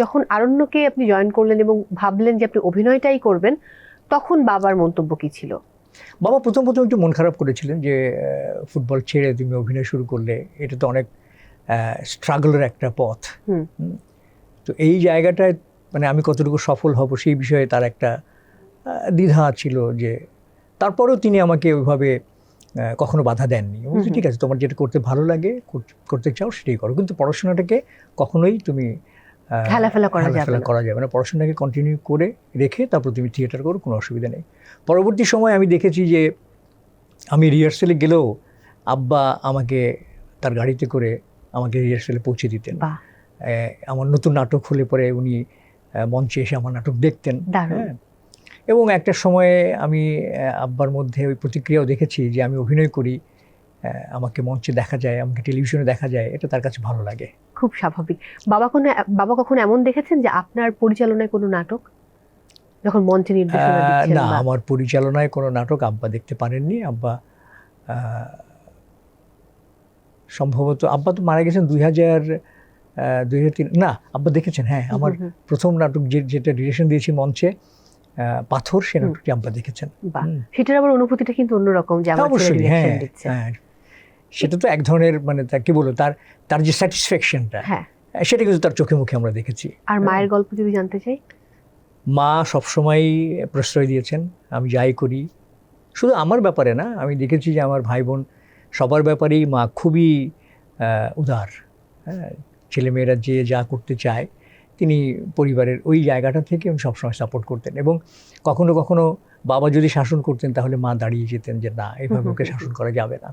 যখন আরণ্যকে আপনি জয়েন করলেন এবং ভাবলেন যে আপনি অভিনয়টাই করবেন, তখন বাবার মন্তব্য কি ছিল? বাবা প্রথম একটু মন খারাপ করেছিলেন যে ফুটবল ছেড়ে তুমি অভিনয় শুরু করলে, এটা তো অনেক স্ট্রাগলের একটা পথ। তো এই জায়গাটায় মানে আমি কতটুকু সফল হব সেই বিষয়ে তার একটা দ্বিধা ছিল। যে তারপরেও তিনি আমাকে ওইভাবে কখনো বাধা দেননি। বলছি ঠিক আছে, তোমার যেটা করতে ভালো লাগে, করতে চাও সেটাই করো, কিন্তু পড়াশোনাটাকে কখনোই তুমি হেলাফেলা করা যাবে না। পড়াশোনাকে কন্টিনিউ করে রেখে তারপর তুমি থিয়েটার করো, কোনো অসুবিধা নেই। পরবর্তী সময় আমি দেখেছি যে আমি রিহার্সেলে গেলেও আব্বা আমাকে তার গাড়িতে করে আমাকে রিহার্সেলে পৌঁছে দিতেন। আমার নতুন নাটক হলে পরে উনি মঞ্চে এসে আমার নাটক দেখতেন। হ্যাঁ, এবং একটা সময়ে আমি আব্বার মধ্যে ওই প্রতিক্রিয়াও দেখেছি যে আমি অভিনয় করি, আমাকে মঞ্চে দেখা যায়, আমাকে টেলিভিশনে দেখা যায়, এটা তার কাছে ভালো লাগে। খুব স্বাভাবিক। বাবা কখন এমন দেখেছেন যে আপনার পরিচালনায় কোনো নাটক যখন মঞ্চে নির্দেশনা দিচ্ছেন? না, আমার পরিচালনায় কোনো নাটক আব্বা দেখতে পারেননি। আব্বা সম্ভবত, আব্বা তো মারা গেছেন 2003। না, আব্বা দেখেছেন। হ্যাঁ, আমার প্রথম নাটক যেটা ডিরেকশন দিয়েছি মঞ্চে, পাথর, সে নাটকটি আব্বা দেখেছেন। সেটার আবার অনুভূতিটা কিন্তু অন্যরকম, যে আমার ছেলে ডিরেকশন দিচ্ছে। সেটা তো এক ধরনের, মানে তার কি বলবো, তার যে স্যাটিসফ্যাকশনটা, সেটা কিন্তু তার চোখে মুখে আমরা দেখেছি। আর মায়ের গল্প যদি জানতে চাই? মা সবসময় প্রশ্রয় দিয়েছেন আমি যাই করি। শুধু আমার ব্যাপারে না, আমি দেখেছি যে আমার ভাই বোন সবার ব্যাপারেই মা খুবই উদার। হ্যাঁ, ছেলেমেয়েরা যে যা করতে চায় তিনি পরিবারের ওই জায়গাটা থেকে উনি সবসময় সাপোর্ট করতেন। এবং কখনো কখনো বাবা যদি শাসন করতেন তাহলে মা দাঁড়িয়ে যেতেন যে না, এইভাবে ওকে শাসন করা যাবে না।